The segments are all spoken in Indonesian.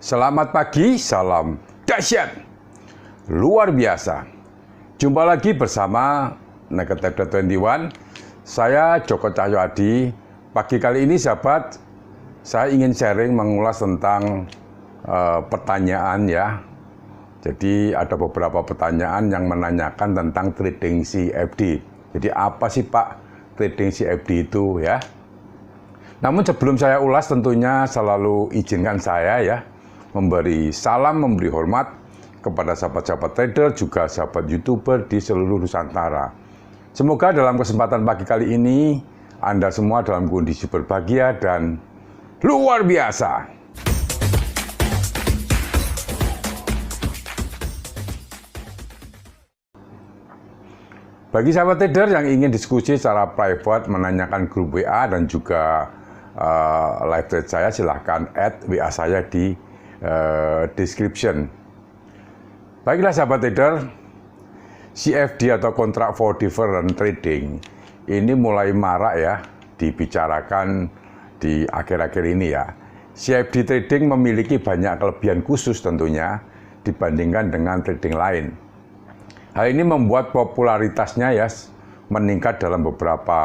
Selamat pagi, salam dahsyat, luar biasa. Jumpa lagi bersama Naked Trader 21. Saya Joko Cahyo Adi. Pagi kali ini sahabat, saya ingin sharing mengulas tentang pertanyaan ya. Jadi ada beberapa pertanyaan yang menanyakan tentang trading CFD. Jadi apa sih Pak trading CFD itu ya? Namun sebelum saya ulas tentunya selalu izinkan saya ya memberi salam, memberi hormat kepada sahabat-sahabat trader, juga sahabat YouTuber di seluruh Nusantara. Semoga dalam kesempatan pagi kali ini, Anda semua dalam kondisi berbahagia dan luar biasa. Bagi sahabat trader yang ingin diskusi secara private, menanyakan grup WA dan juga live trade saya, silahkan add WA saya di description. Baiklah sahabat trader, CFD atau Contract for Different Trading ini mulai marak ya dibicarakan di akhir-akhir ini ya. CFD trading memiliki banyak kelebihan khusus tentunya dibandingkan dengan trading lain. Hal ini membuat popularitasnya ya meningkat dalam beberapa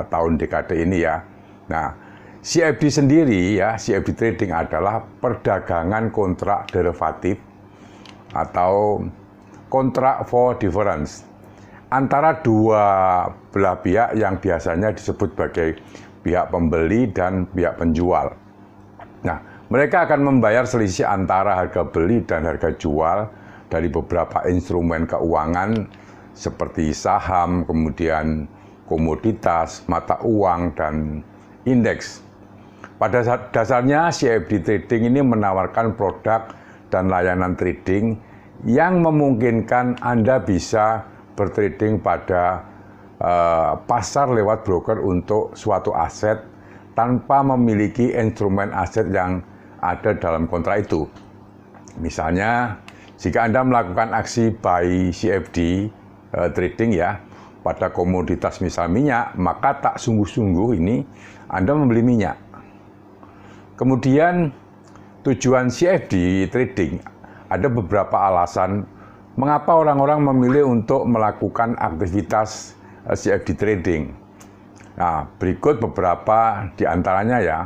tahun dekade ini ya. Nah, CFD sendiri ya, CFD trading adalah perdagangan kontrak derivatif atau kontrak for difference antara dua belah pihak yang biasanya disebut sebagai pihak pembeli dan pihak penjual. Nah, mereka akan membayar selisih antara harga beli dan harga jual dari beberapa instrumen keuangan seperti saham, kemudian komoditas, mata uang, dan indeks. Pada dasarnya CFD trading ini menawarkan produk dan layanan trading yang memungkinkan Anda bisa bertrading pada pasar lewat broker untuk suatu aset tanpa memiliki instrumen aset yang ada dalam kontrak itu. Misalnya, jika Anda melakukan aksi buy CFD trading ya pada komoditas misal minyak, maka tak sungguh-sungguh ini Anda membeli minyak. Kemudian tujuan CFD trading, ada beberapa alasan mengapa orang-orang memilih untuk melakukan aktivitas CFD trading. Nah, berikut beberapa di antaranya ya.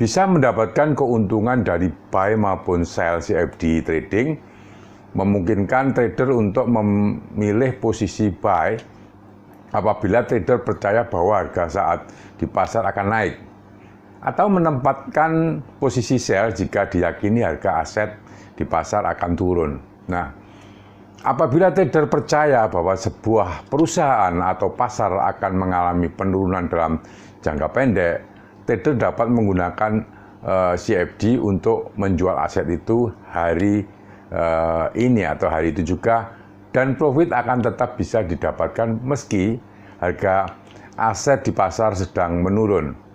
Bisa mendapatkan keuntungan dari buy maupun sell CFD trading, memungkinkan trader untuk memilih posisi buy apabila trader percaya bahwa harga saat di pasar akan naik, atau menempatkan posisi sell jika diyakini harga aset di pasar akan turun. Nah, apabila trader percaya bahwa sebuah perusahaan atau pasar akan mengalami penurunan dalam jangka pendek, trader dapat menggunakan CFD untuk menjual aset itu hari ini atau hari itu juga, dan profit akan tetap bisa didapatkan meski harga aset di pasar sedang menurun.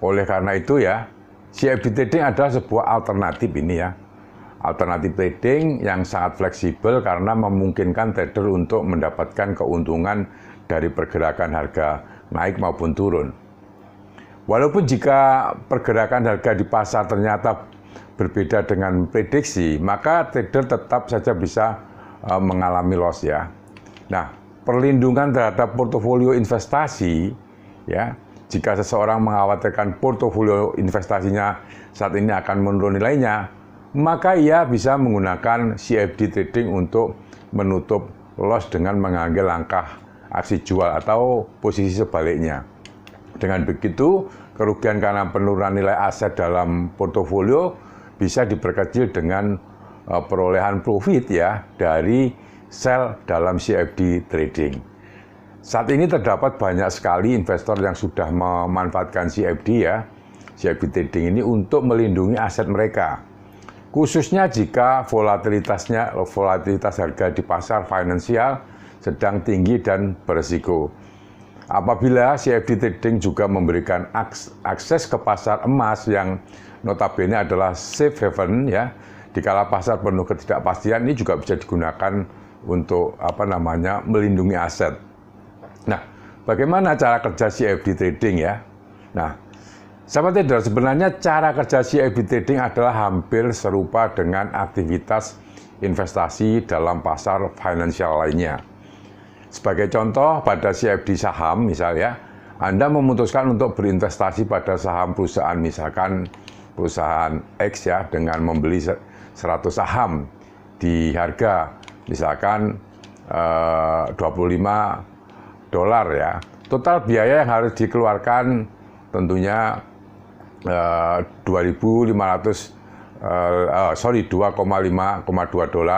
Oleh karena itu ya, CFD trading adalah sebuah alternatif ini ya. Alternatif trading yang sangat fleksibel karena memungkinkan trader untuk mendapatkan keuntungan dari pergerakan harga naik maupun turun. Walaupun jika pergerakan harga di pasar ternyata berbeda dengan prediksi, maka trader tetap saja bisa mengalami loss ya. Nah, perlindungan terhadap portofolio investasi ya, jika seseorang mengkhawatirkan portofolio investasinya saat ini akan menurun nilainya, maka ia bisa menggunakan CFD trading untuk menutup loss dengan mengambil langkah aksi jual atau posisi sebaliknya. Dengan begitu, kerugian karena penurunan nilai aset dalam portofolio bisa diperkecil dengan perolehan profit ya dari sell dalam CFD trading. Saat ini terdapat banyak sekali investor yang sudah memanfaatkan CFD ya, CFD trading ini untuk melindungi aset mereka. Khususnya jika volatilitas harga di pasar finansial sedang tinggi dan berisiko. Apabila CFD trading juga memberikan akses ke pasar emas yang notabene adalah safe haven ya, dikala pasar penuh ketidakpastian, ini juga bisa digunakan untuk melindungi aset. Nah, bagaimana cara kerja CFD trading ya? Nah, Sahabat trader, sebenarnya cara kerja CFD trading adalah hampir serupa dengan aktivitas investasi dalam pasar finansial lainnya. Sebagai contoh, pada CFD saham misalnya, Anda memutuskan untuk berinvestasi pada saham perusahaan, misalkan perusahaan X ya, dengan membeli 100 saham di harga misalkan $25 ya. Total biaya yang harus dikeluarkan tentunya 2,5 $2,2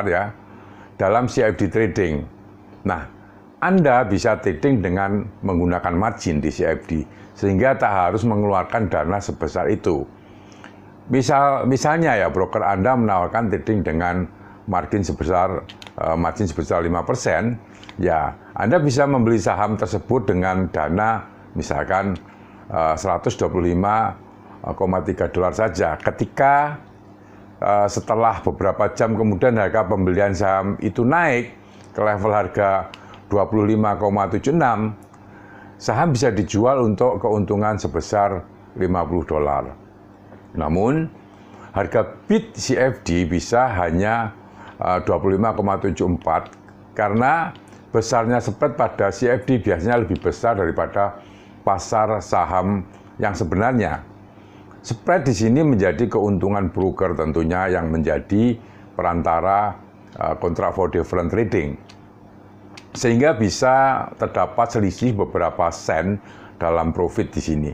ya dalam CFD trading. Nah, Anda bisa trading dengan menggunakan margin di CFD sehingga tak harus mengeluarkan dana sebesar itu. Misalnya ya, broker Anda menawarkan trading dengan margin sebesar 5%, ya Anda bisa membeli saham tersebut dengan dana misalkan $125,3 saja. Ketika setelah beberapa jam kemudian harga pembelian saham itu naik ke level harga 25,76, saham bisa dijual untuk keuntungan sebesar $50. Namun, harga bid CFD bisa hanya 25,74 karena besarnya spread pada CFD biasanya lebih besar daripada pasar saham yang sebenarnya. Spread di sini menjadi keuntungan broker tentunya yang menjadi perantara contract for different trading. Sehingga bisa terdapat selisih beberapa sen dalam profit di sini.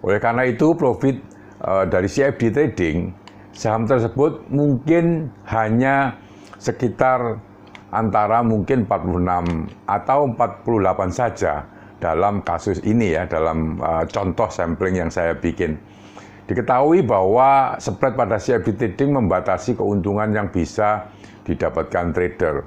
Oleh karena itu, profit dari CFD trading, saham tersebut mungkin hanya sekitar antara mungkin 46 atau 48 saja dalam kasus ini ya, dalam contoh sampling yang saya bikin. Diketahui bahwa spread pada CFD trading membatasi keuntungan yang bisa didapatkan trader.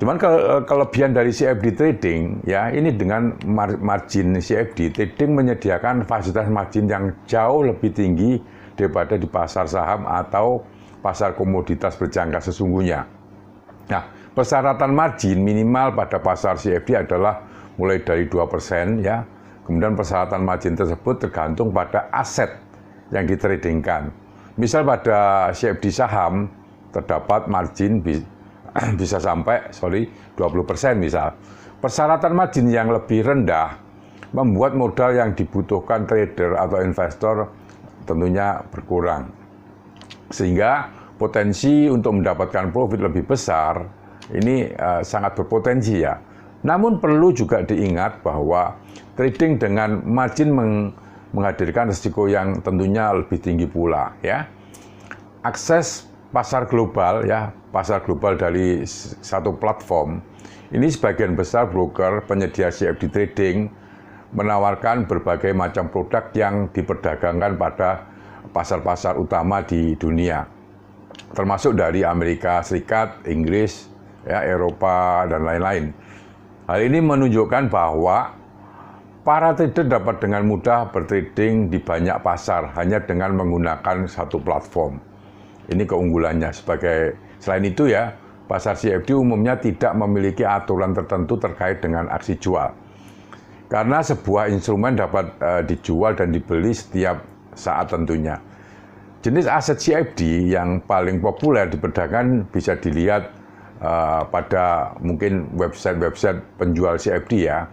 Cuman kelebihan dari CFD trading ya, ini dengan margin CFD trading menyediakan fasilitas margin yang jauh lebih tinggi daripada di pasar saham atau pasar komoditas berjangka sesungguhnya. Nah, persyaratan margin minimal pada pasar CFD adalah mulai dari 2% ya. Kemudian persyaratan margin tersebut tergantung pada aset yang ditradingkan. Misal pada CFD saham terdapat margin bisa sampai 20% misal. Persyaratan margin yang lebih rendah membuat modal yang dibutuhkan trader atau investor tentunya berkurang. Sehingga potensi untuk mendapatkan profit lebih besar ini sangat berpotensi ya. Namun perlu juga diingat bahwa trading dengan margin menghadirkan risiko yang tentunya lebih tinggi pula ya. Akses pasar global ya, pasar global dari satu platform. Ini sebagian besar broker penyedia CFD trading menawarkan berbagai macam produk yang diperdagangkan pada pasar-pasar utama di dunia. Termasuk dari Amerika Serikat, Inggris, ya, Eropa dan lain-lain. Hal ini menunjukkan bahwa para trader dapat dengan mudah bertrading di banyak pasar hanya dengan menggunakan satu platform. Ini keunggulannya. Selain itu ya, pasar CFD umumnya tidak memiliki aturan tertentu terkait dengan aksi jual. Karena sebuah instrumen dapat dijual dan dibeli setiap saat tentunya. Jenis aset CFD yang paling populer diperdagangkan bisa dilihat pada mungkin website-website penjual CFD ya.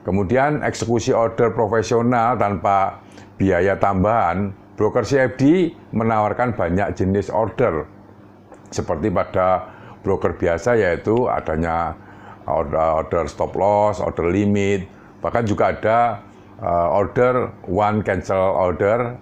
Kemudian eksekusi order profesional tanpa biaya tambahan, broker CFD menawarkan banyak jenis order. Seperti pada broker biasa yaitu adanya order stop loss, order limit, bahkan juga ada order one cancel order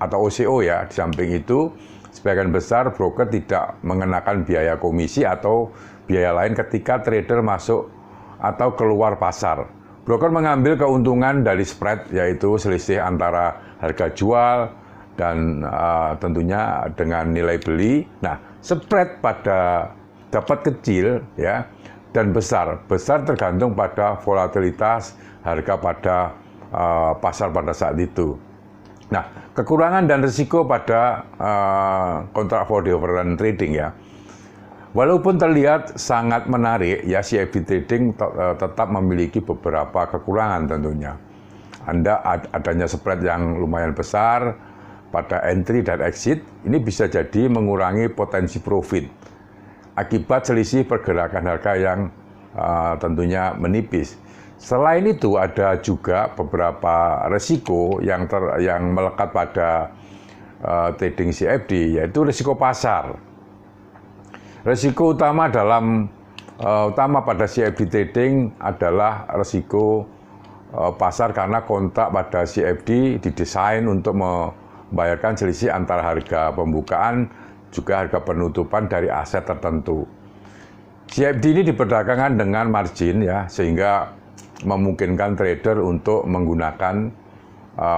atau OCO ya. Di samping itu, sebagian besar broker tidak mengenakan biaya komisi atau biaya lain ketika trader masuk atau keluar pasar. Broker mengambil keuntungan dari spread, yaitu selisih antara harga jual dan tentunya dengan nilai beli. Nah, spread pada dapat kecil ya dan besar. Besar tergantung pada volatilitas harga pada pasar pada saat itu. Nah, kekurangan dan risiko pada contract for different trading ya. Walaupun terlihat sangat menarik ya, CFD trading tetap memiliki beberapa kekurangan tentunya. adanya spread yang lumayan besar pada entry dan exit, ini bisa jadi mengurangi potensi profit akibat selisih pergerakan harga yang tentunya menipis. Selain itu ada juga beberapa resiko yang melekat pada trading CFD, yaitu risiko pasar. Risiko utama pada CFD trading adalah risiko pasar karena kontrak pada CFD didesain untuk membayarkan selisih antara harga pembukaan juga harga penutupan dari aset tertentu. CFD ini diperdagangkan dengan margin ya, sehingga memungkinkan trader untuk menggunakan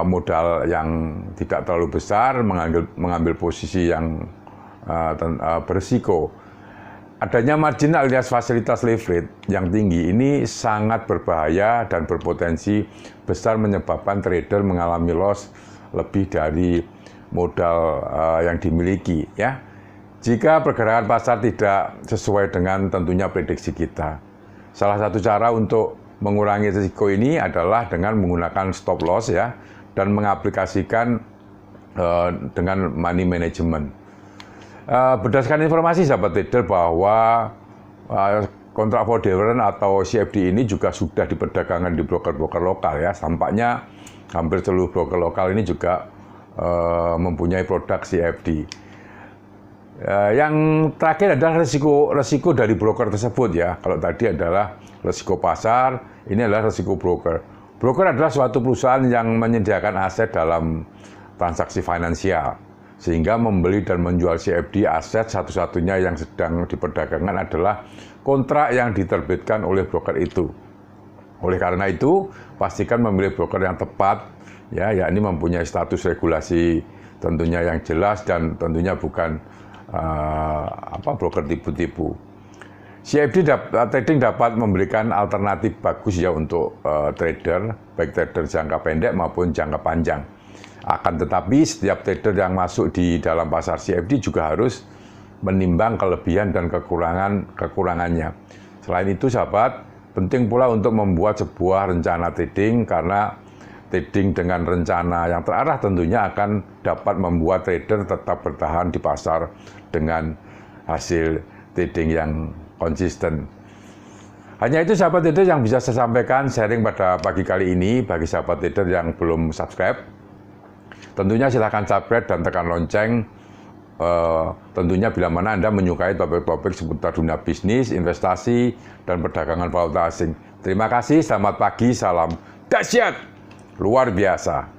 modal yang tidak terlalu besar, mengambil posisi yang berisiko. Adanya margin alias fasilitas leverage yang tinggi ini sangat berbahaya dan berpotensi besar menyebabkan trader mengalami loss lebih dari modal yang dimiliki ya. Jika pergerakan pasar tidak sesuai dengan tentunya prediksi kita. Salah satu cara untuk mengurangi risiko ini adalah dengan menggunakan stop loss ya, dan mengaplikasikan dengan money management. Berdasarkan informasi sahabat trader bahwa kontrak foreign atau CFD ini juga sudah diperdagangkan di broker-broker lokal ya. Tampaknya hampir seluruh broker lokal ini juga mempunyai produk CFD. Yang terakhir adalah resiko dari broker tersebut ya. Kalau tadi adalah resiko pasar, ini adalah resiko broker. Broker adalah suatu perusahaan yang menyediakan aset dalam transaksi finansial, sehingga membeli dan menjual CFD aset satu-satunya yang sedang diperdagangkan adalah kontrak yang diterbitkan oleh broker itu. Oleh karena itu, pastikan memilih broker yang tepat, ya, yakni mempunyai status regulasi tentunya yang jelas dan tentunya bukan broker tipu-tipu. CFD trading dapat memberikan alternatif bagus ya untuk trader, baik trader jangka pendek maupun jangka panjang. Akan tetapi setiap trader yang masuk di dalam pasar CFD juga harus menimbang kelebihan dan kekurangannya. Selain itu sahabat, penting pula untuk membuat sebuah rencana trading karena trading dengan rencana yang terarah tentunya akan dapat membuat trader tetap bertahan di pasar dengan hasil trading yang konsisten. Hanya itu sahabat trader yang bisa saya sampaikan sharing pada pagi kali ini. Bagi sahabat trader yang belum subscribe, tentunya silahkan subscribe dan tekan lonceng. Tentunya bila mana Anda menyukai topik-topik seputar dunia bisnis, investasi, dan perdagangan valuta asing. Terima kasih, selamat pagi, salam dahsyat luar biasa.